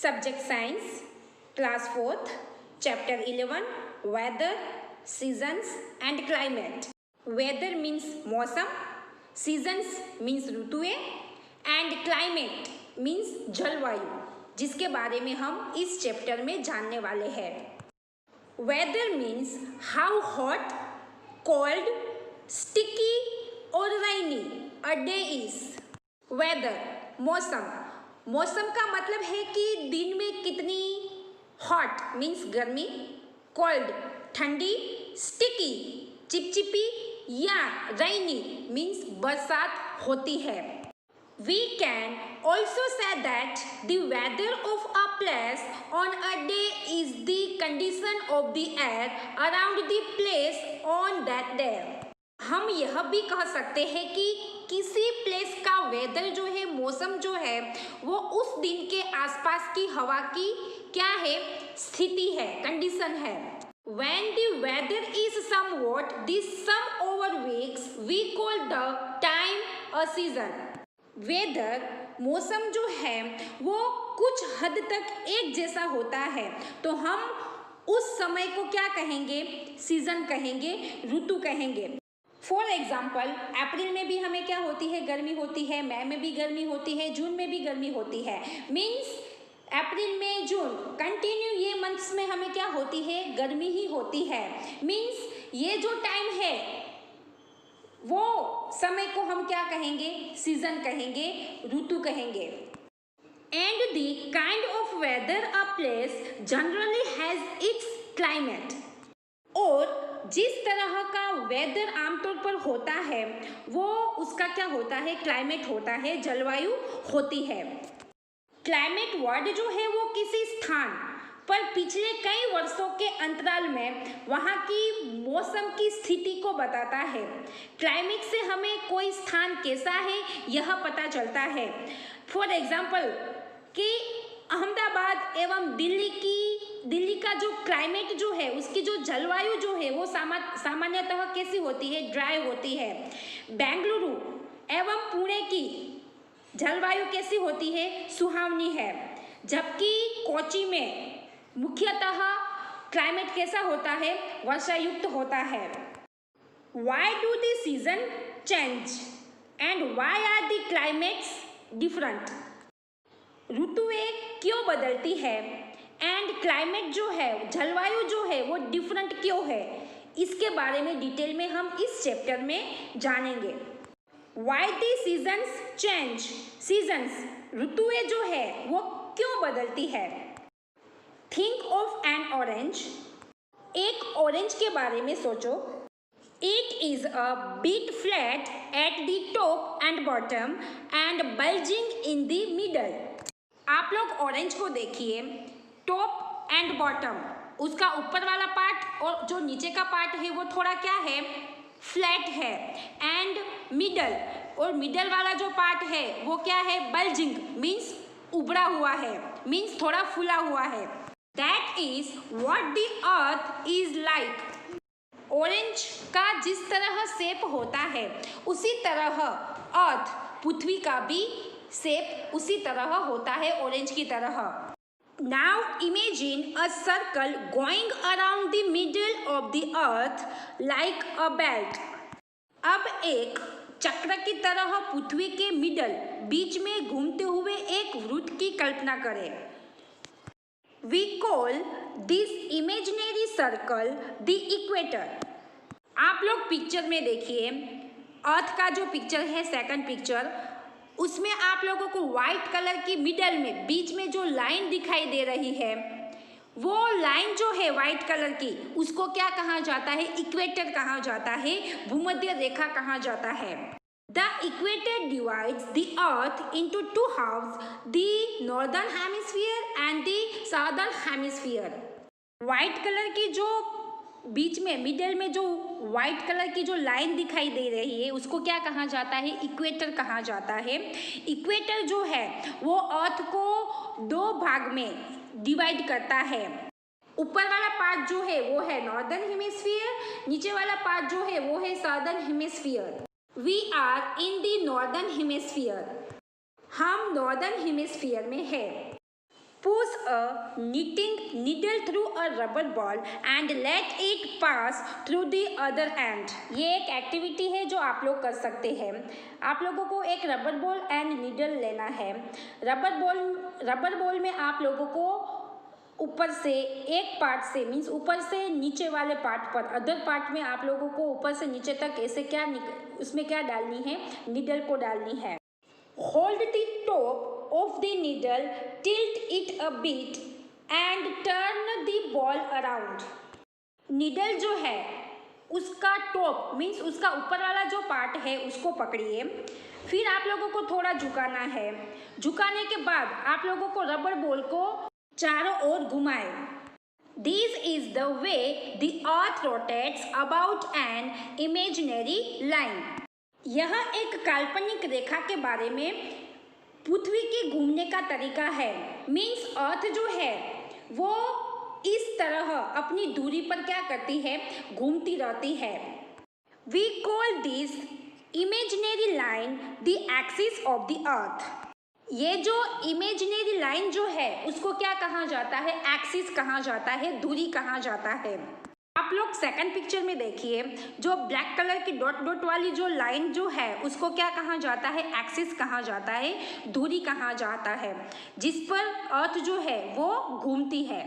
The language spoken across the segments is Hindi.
Subject Science, Class 4th, Chapter 11, Weather, Seasons and Climate. Weather means मौसम, Seasons means ऋतुएं and Climate means जलवायु, जिसके बारे में हम इस चैप्टर में जानने वाले हैं. Weather means how hot, cold, sticky or rainy a day is. Weather, मौसम. मौसम का मतलब है कि दिन में कितनी हॉट मीन्स गर्मी, कोल्ड ठंडी, स्टिकी चिपचिपी या रेनी मीन्स बरसात होती है. We can also say that the weather of a place on a day is the condition of the air around the place on that day. हम यह भी कह सकते हैं कि किसी प्लेस का वेदर जो है, मौसम जो है, वो उस दिन के आसपास की हवा की क्या है, स्थिति है, कंडीशन है. When the weather is somewhat the sum over weeks, we call the time a season. Weather मौसम जो है वो कुछ हद तक एक जैसा होता है तो हम उस समय को क्या कहेंगे, सीजन कहेंगे, ऋतु कहेंगे. फॉर एग्जाम्पल अप्रैल में भी हमें क्या होती है, गर्मी होती है. मई में भी गर्मी होती है. जून में भी गर्मी होती है. मीन्स अप्रैल में जून कंटिन्यू ये मंथ्स में हमें क्या होती है, गर्मी ही होती है. मीन्स ये जो टाइम है वो समय को हम क्या कहेंगे, सीजन कहेंगे, ऋतु कहेंगे. And the kind of weather a place generally has its climate. और जिस तरह का वेदर आमतौर पर होता है वो उसका क्या होता है, क्लाइमेट होता है, जलवायु होती है. क्लाइमेट वर्ड जो है वो किसी स्थान पर पिछले कई वर्षों के अंतराल में वहाँ की मौसम की स्थिति को बताता है. क्लाइमेट से हमें कोई स्थान कैसा है यह पता चलता है. फॉर एग्जाम्पल कि अहमदाबाद एवं दिल्ली का जो क्लाइमेट जो है, उसकी जो जलवायु जो है वो सामान्यतः कैसी होती है, ड्राई होती है. बेंगलुरु एवं पुणे की जलवायु कैसी होती है, सुहावनी है. जबकि कोची में मुख्यतः क्लाइमेट कैसा होता है, वर्षायुक्त होता है. Why do the season change and why are the climates different? ऋतुएं क्यों बदलती है एंड क्लाइमेट जो है, जलवायु जो है वो डिफरेंट क्यों है, इसके बारे में डिटेल में हम इस चैप्टर में जानेंगे. Why the seasons change? Seasons ऋतुएं जो है वो क्यों बदलती है. Think of an orange. एक ऑरेंज के बारे में सोचो. It is a bit flat at the top and bottom and bulging in the middle. आप लोग ऑरेंज को देखिए, टॉप एंड बॉटम, उसका ऊपर वाला पार्ट और जो नीचे का पार्ट है वो थोड़ा क्या है, फ्लैट है. एंड मिडल, और मिडल वाला जो पार्ट है वो क्या है, बल्जिंग मीन्स उभरा हुआ है, मीन्स थोड़ा फूला हुआ है. That is what the earth is like. Orange का जिस तरह शेप होता है उसी तरह अर्थ, पृथ्वी का भी शेप उसी तरह होता है, ऑरेंज की तरह. Now imagine a circle going around the middle of the earth like a belt. अब एक चक्र की तरह पृथ्वी के मिडल, बीच में घूमते हुए एक वृत्त की कल्पना करें. We call this imaginary circle the equator. आप लोग पिक्चर में देखिए, अर्थ का जो पिक्चर है, सेकंड पिक्चर, उसमें आप लोगों को व्हाइट कलर की मिडल में बीच में जो लाइन दिखाई दे रही है, वो लाइन जो है व्हाइट कलर की, उसको क्या कहा जाता है, इक्वेटर कहा जाता है, भूमध्य रेखा कहा जाता है. The equator divides the earth into two halves, the northern hemisphere and the southern hemisphere. White colour की जो बीच में मिडल में जो व्हाइट कलर की जो लाइन दिखाई दे रही है उसको क्या कहा जाता है, इक्वेटर कहा जाता है. इक्वेटर जो है वो अर्थ को दो भाग में डिवाइड करता है. ऊपर वाला पार्ट जो है वो है नॉर्दर्न हेमिस्फीयर, नीचे वाला पार्ट जो है वो है southern hemisphere. We are in the northern hemisphere. हम नॉर्दर्न हेमिस्फीयर में है. Push a knitting needle through a rubber ball and let it pass through the other end. ये एक एक्टिविटी है जो आप लोग कर सकते हैं। आप लोगों को एक रबर बॉल एंड नीडल लेना है। रबर बॉल में आप लोगों को ऊपर से एक पार्ट से मीन्स ऊपर से नीचे वाले पार्ट पर, अदर पार्ट में आप लोगों को ऊपर से नीचे तक ऐसे उसमें क्या डालनी है, नीडल को डालनी है। Hold the top of the needle, tilt it a bit and turn the ball around. Needle जो है उसका टॉप मीन्स उसका ऊपर वाला जो पार्ट है उसको पकड़िए, फिर आप लोगों को थोड़ा झुकाना है। झुकाने के बाद आप लोगों को रबर बॉल को चारों ओर घुमाए। This is the way the earth rotates about an imaginary line. यह एक काल्पनिक रेखा के बारे में पृथ्वी के घूमने का तरीका है। मीन्स अर्थ जो है वो इस तरह अपनी दूरी पर क्या करती है, घूमती रहती है। We call this imaginary line the axis of the earth. ये जो इमेजिनरी लाइन जो है उसको क्या कहा जाता है, एक्सिस कहा जाता है, दूरी कहा जाता है। आप लोग सेकंड पिक्चर में देखिए, जो ब्लैक कलर की डॉट डॉट वाली जो लाइन जो है उसको क्या कहा जाता है, एक्सिस कहा जाता है, दूरी कहा जाता है, जिस पर अर्थ जो है वो घूमती है।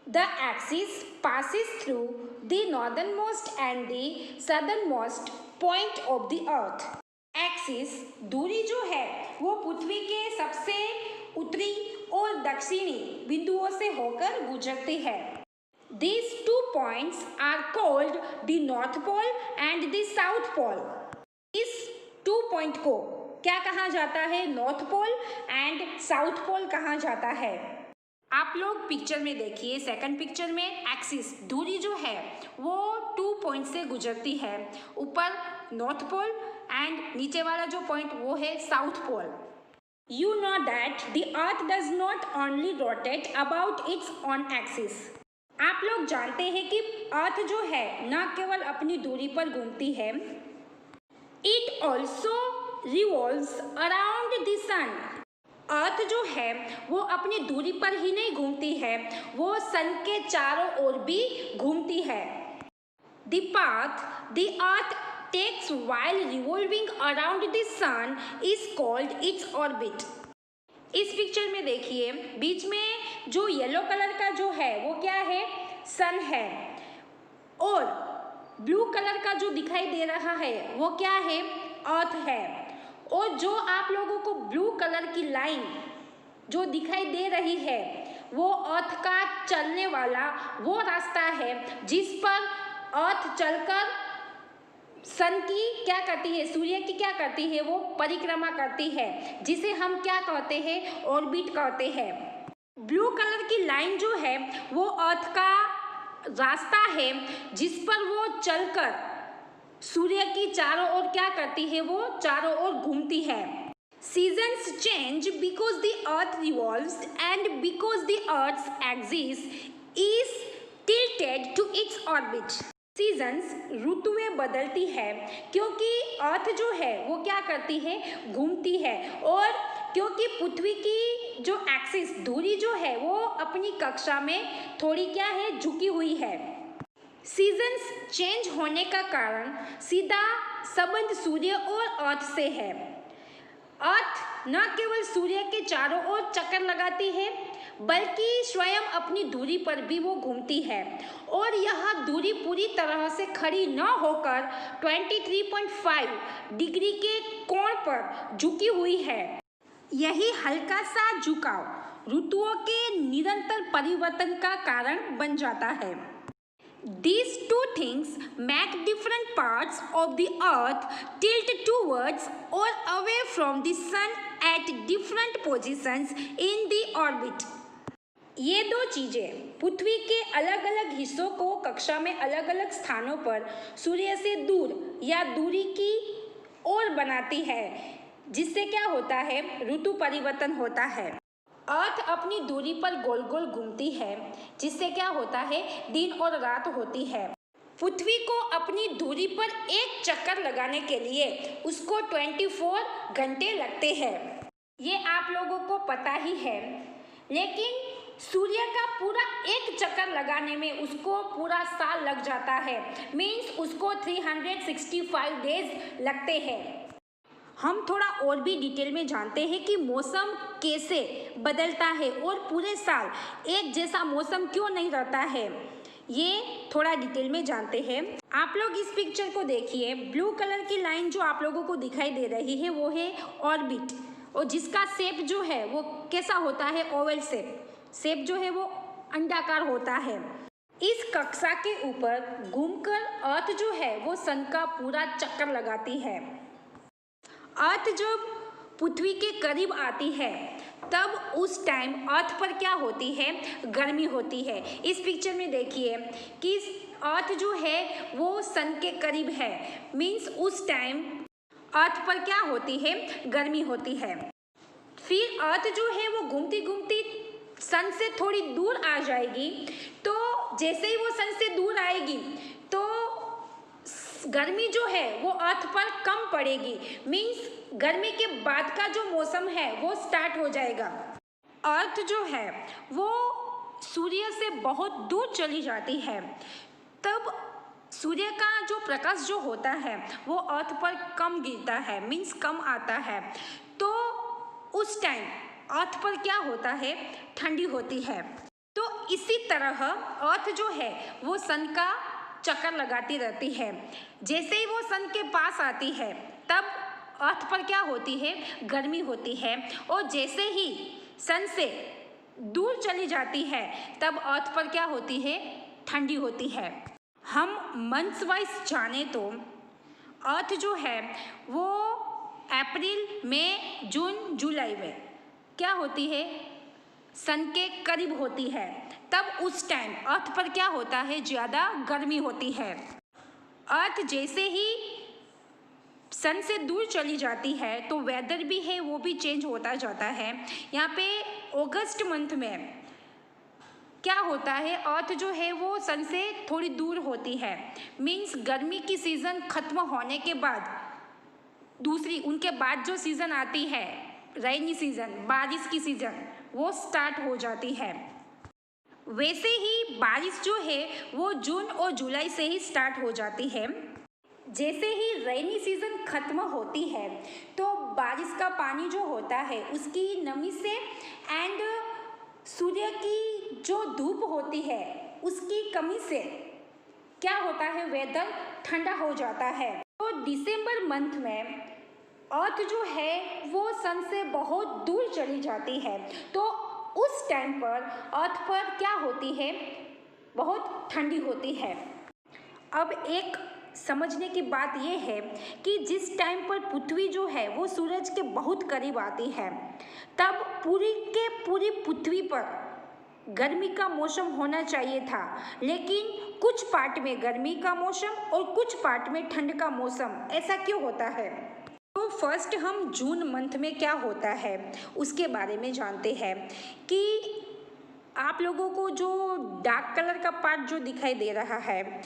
The axis passes through the northern most and the southern most point of the earth. Axis दूरी जो है वो पृथ्वी के सबसे उत्तरी और दक्षिणी बिंदुओं से होकर गुजरती है। These two points are called the North Pole and the South Pole. इस 2 पॉइंट को क्या कहा जाता है, north pole and south pole कहा जाता है। आप लोग पिक्चर में देखिए, सेकंड पिक्चर में एक्सिस दूरी जो है वो 2 पॉइंट से गुजरती है, ऊपर नॉर्थ पोल एंड नीचे वाला जो पॉइंट वो है south pole. You know that the earth does not only rotate about its own axis. आप लोग जानते हैं कि अर्थ जो है न केवल अपनी दूरी पर घूमती है, it also revolves around the sun. Earth जो है वो अपनी दूरी पर ही नहीं घूमती है, वो सन के चारों ओर भी घूमती है। The path the earth takes while revolving around the sun is called its orbit. इस पिक्चर में देखिए, बीच में जो येलो कलर का जो है वो क्या है, सन है, और ब्लू कलर का जो दिखाई दे रहा है वो क्या है, अर्थ है। और जो आप लोगों को ब्लू कलर की लाइन जो दिखाई दे रही है वो अर्थ का चलने वाला वो रास्ता है जिस पर अर्थ चलकर सन की क्या करती है, सूर्य की क्या करती है, वो परिक्रमा करती है, जिसे हम क्या कहते हैं, ऑर्बिट कहते हैं। ब्लू कलर की लाइन जो है वो अर्थ का रास्ता है जिस पर वो चलकर सूर्य की चारों ओर क्या करती है, वो चारों ओर घूमती है। Seasons change because the earth revolves and because the earth's axis is tilted to its orbit. Seasons ऋतुएं बदलती है क्योंकि अर्थ जो है वो क्या करती है, घूमती है, और क्योंकि पृथ्वी की जो एक्सिस दूरी जो है वो अपनी कक्षा में थोड़ी क्या है, झुकी हुई है। सीजन्स चेंज होने का कारण सीधा संबंध सूर्य और अर्थ से है। अर्थ न केवल सूर्य के चारों ओर चक्कर लगाती है बल्कि स्वयं अपनी दूरी पर भी वो घूमती है, और यह दूरी पूरी तरह से खड़ी न होकर 23.5 डिग्री के कोण पर झुकी हुई है। यही हल्का सा झुकाव ऋतुओं के निरंतर परिवर्तन का कारण बन जाता है। These two things make different parts of the earth tilt towards or away from the sun at different positions in the orbit. ये दो चीजें पृथ्वी के अलग अलग हिस्सों को कक्षा में अलग अलग स्थानों पर सूर्य से दूर या दूरी की ओर बनाती है, जिससे क्या होता है, ऋतु परिवर्तन होता है। अर्थ अपनी दूरी पर गोल गोल घूमती है, जिससे क्या होता है, दिन और रात होती है। पृथ्वी को अपनी दूरी पर एक चक्कर लगाने के लिए उसको 24 घंटे लगते हैं। ये आप लोगों को पता ही है, लेकिन सूर्य का पूरा एक चक्कर लगाने में उसको पूरा साल लग जाता है, मीन्स उसको 365 डेज लगते हैं। हम थोड़ा और भी डिटेल में जानते हैं कि मौसम कैसे बदलता है और पूरे साल एक जैसा मौसम क्यों नहीं रहता है, ये थोड़ा डिटेल में जानते हैं। आप लोग इस पिक्चर को देखिए, ब्लू कलर की लाइन जो आप लोगों को दिखाई दे रही है वो है ऑर्बिट, और जिसका शेप जो है वो कैसा होता है, ओवल शेप जो है वो अंडाकार होता है। इस कक्षा के ऊपर घूमकर अर्थ जो है वो सन का पूरा चक्कर लगाती है। अर्थ जब पृथ्वी के करीब आती है तब उस टाइम अर्थ पर क्या होती है, गर्मी होती है। इस पिक्चर में देखिए कि अर्थ जो है वो सन के करीब है, मीन्स उस टाइम अर्थ पर क्या होती है, गर्मी होती है। फिर अर्थ जो है वो घूमती घूमती सन से थोड़ी दूर आ जाएगी, तो जैसे ही वो सन से दूर आएगी तो गर्मी जो है वो अर्थ पर कम पड़ेगी, मीन्स गर्मी के बाद का जो मौसम है वो स्टार्ट हो जाएगा। अर्थ जो है वो सूर्य से बहुत दूर चली जाती है, तब सूर्य का जो प्रकाश जो होता है वो अर्थ पर कम गिरता है, मीन्स कम आता है। तो उस टाइम अर्थ पर क्या होता है, ठंडी होती है। तो इसी तरह अर्थ जो है वो सन का चक्कर लगाती रहती है। जैसे ही वो सन के पास आती है तब अर्थ पर क्या होती है, गर्मी होती है, और जैसे ही सन से दूर चली जाती है तब अर्थ पर क्या होती है, ठंडी होती है। हम मंथ्स वाइज जाने तो अर्थ जो है वो अप्रैल, मई, जून, जुलाई में क्या होती है, सन के करीब होती है। तब उस टाइम अर्थ पर क्या होता है, ज़्यादा गर्मी होती है। अर्थ जैसे ही सन से दूर चली जाती है तो वेदर भी है वो भी चेंज होता जाता है। यहाँ पे अगस्त मंथ में क्या होता है, अर्थ जो है वो सन से थोड़ी दूर होती है, मीन्स गर्मी की सीज़न ख़त्म होने के बाद दूसरी उनके बाद जो सीज़न आती है, रेनी सीज़न, बारिश की सीज़न, वो स्टार्ट हो जाती है। वैसे ही बारिश जो है वो जून और जुलाई से ही स्टार्ट हो जाती है। जैसे ही रेनी सीज़न ख़त्म होती है तो बारिश का पानी जो होता है उसकी नमी से एंड सूर्य की जो धूप होती है उसकी कमी से क्या होता है, वेदर ठंडा हो जाता है। तो दिसंबर मंथ में अर्थ जो है वो सन से बहुत दूर चली जाती है, तो उस टाइम पर अर्थ पर क्या होती है, बहुत ठंडी होती है। अब एक समझने की बात यह है कि जिस टाइम पर पृथ्वी जो है वो सूरज के बहुत करीब आती है तब पूरी पृथ्वी पर गर्मी का मौसम होना चाहिए था, लेकिन कुछ पार्ट में गर्मी का मौसम और कुछ पार्ट में ठंड का मौसम, ऐसा क्यों होता है। तो फर्स्ट हम जून मंथ में क्या होता है उसके बारे में जानते हैं कि आप लोगों को जो डार्क कलर का पार्ट जो दिखाई दे रहा है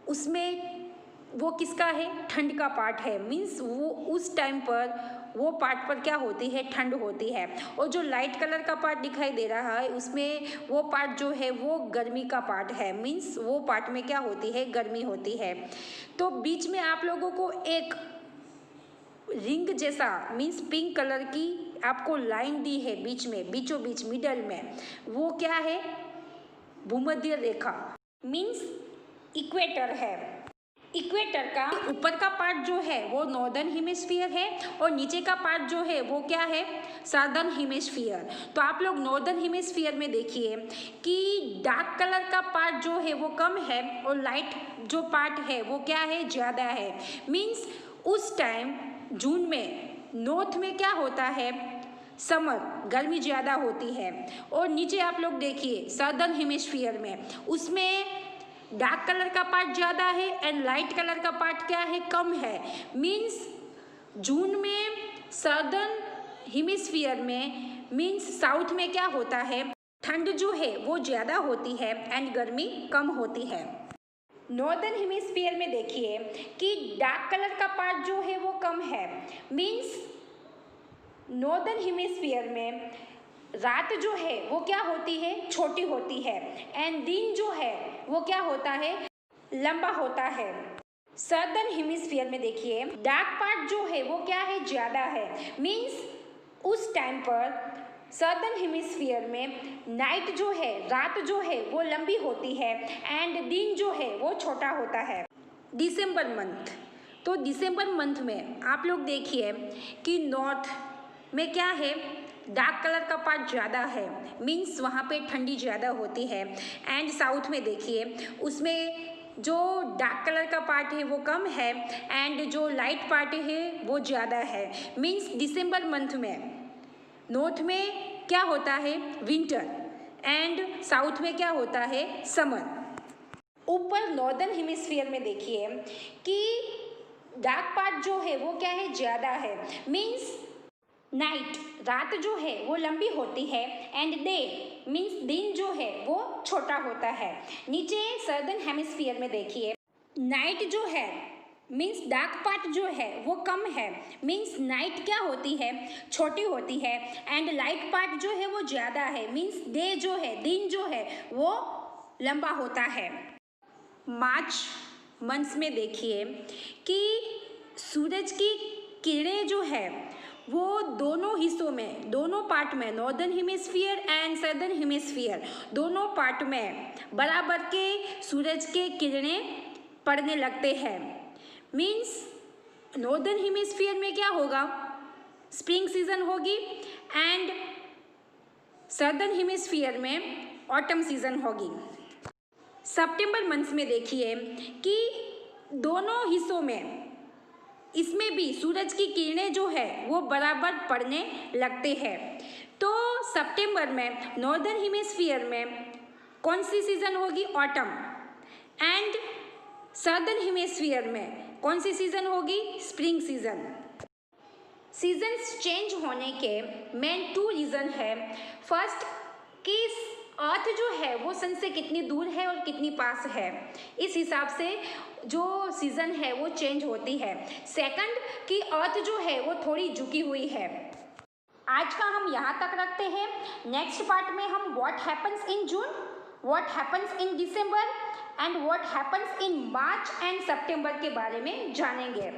उसमें वो किसका है, ठंड का पार्ट है, मीन्स वो उस टाइम पर वो पार्ट पर क्या होती है, ठंड होती है। और जो लाइट कलर का पार्ट दिखाई दे रहा है उसमें वो पार्ट जो है वो गर्मी का पार्ट है, मीन्स वो पार्ट में क्या होती है, गर्मी होती है। तो बीच में आप लोगों को एक रिंग जैसा मीन्स पिंक कलर की आपको लाइन दी है बीच में, बीचों बीच मिडल में, वो क्या है, भूमध्य रेखा, मीन्स इक्वेटर है। इक्वेटर का ऊपर का पार्ट जो है वो नॉर्दर्न हेमिस्फीयर है और नीचे का पार्ट जो है वो क्या है, साउदर्न हेमिस्फीयर। तो आप लोग नॉर्दर्न हेमिस्फीयर में देखिए कि डार्क कलर का पार्ट जो है वो कम है और लाइट जो पार्ट है वो क्या है, ज़्यादा है। मीन्स उस टाइम जून में नॉर्थ में क्या होता है, समर, गर्मी ज़्यादा होती है। और नीचे आप लोग देखिए साउदर्न हेमिस्फीयर में उसमें डार्क कलर का पार्ट ज़्यादा है एंड लाइट कलर का पार्ट क्या है, कम है। मीन्स जून में साउदर्न हेमिस्फीयर में मीन्स साउथ में क्या होता है, ठंड जो है वो ज़्यादा होती है एंड गर्मी कम होती है। नॉर्दर्न हेमिस्फीयर में देखिए कि डार्क कलर का पार्ट जो है वो कम है, मीन्स नॉर्दर्न हेमिस्फीयर में रात जो है वो क्या होती है, छोटी होती है, एंड दिन जो है वो क्या होता है, लंबा होता है। सदर्न हेमिस्फीयर में देखिए डार्क पार्ट जो है वो क्या है, ज़्यादा है। मीन्स उस टाइम पर सदर्न हेमिस्फीयर में नाइट जो है, रात जो है वो लंबी होती है एंड दिन जो है वो छोटा होता है। दिसंबर मंथ, तो दिसंबर मंथ में आप लोग देखिए कि नॉर्थ में क्या है, डार्क कलर का पार्ट ज़्यादा है, मीन्स वहाँ पे ठंडी ज़्यादा होती है। एंड साउथ में देखिए उसमें जो डार्क कलर का पार्ट है वो कम है एंड जो लाइट पार्ट है वो ज़्यादा है। मीन्स दिसंबर मंथ में नॉर्थ में क्या होता है, विंटर, एंड साउथ में क्या होता है, समर। ऊपर नॉर्दर्न हेमिस्फीयर में देखिए कि डार्क पार्ट जो है वो क्या है, ज़्यादा है। मीन्स नाइट, रात जो है वो लंबी होती है एंड डे मीन्स दिन जो है वो छोटा होता है। नीचे सदर्न हेमिस्फीयर में देखिए नाइट जो है मीन्स डार्क पार्ट जो है वो कम है, मीन्स नाइट क्या होती है, छोटी होती है, एंड लाइट पार्ट जो है वो ज़्यादा है, मीन्स डे जो है, दिन जो है वो लंबा होता है। मार्च मंथ्स में देखिए कि सूरज की किरणें जो है वो दोनों हिस्सों में, दोनों पार्ट में, northern hemisphere and southern hemisphere दोनों पार्ट में बराबर के सूरज के किरणें पड़ने लगते हैं। मीन्स नॉर्दर्न हेमिस्फीयर में क्या होगा, स्प्रिंग सीजन होगी एंड सदर्न हेमिस्फीयर में ऑटम सीजन होगी। सितंबर मंथ में देखिए कि दोनों हिस्सों में इसमें भी सूरज की किरणें जो है वो बराबर पड़ने लगते हैं। तो सितंबर में नॉर्दर्न हेमिस्फीयर में कौन सी सीजन होगी, ऑटम, एंड सदर्न हेमिस्फीयर में कौन सी सीजन होगी, स्प्रिंग सीजन। सीजन्स चेंज होने के मेन 2 रीज़न है। फर्स्ट कि अर्थ जो है वो सन से कितनी दूर है और कितनी पास है, इस हिसाब से जो सीज़न है वो चेंज होती है। सेकंड कि अर्थ जो है वो थोड़ी झुकी हुई है। आज का हम यहाँ तक रखते हैं। नेक्स्ट पार्ट में हम what happens in June, what happens in December and what happens in March and September के बारे में जानेंगे।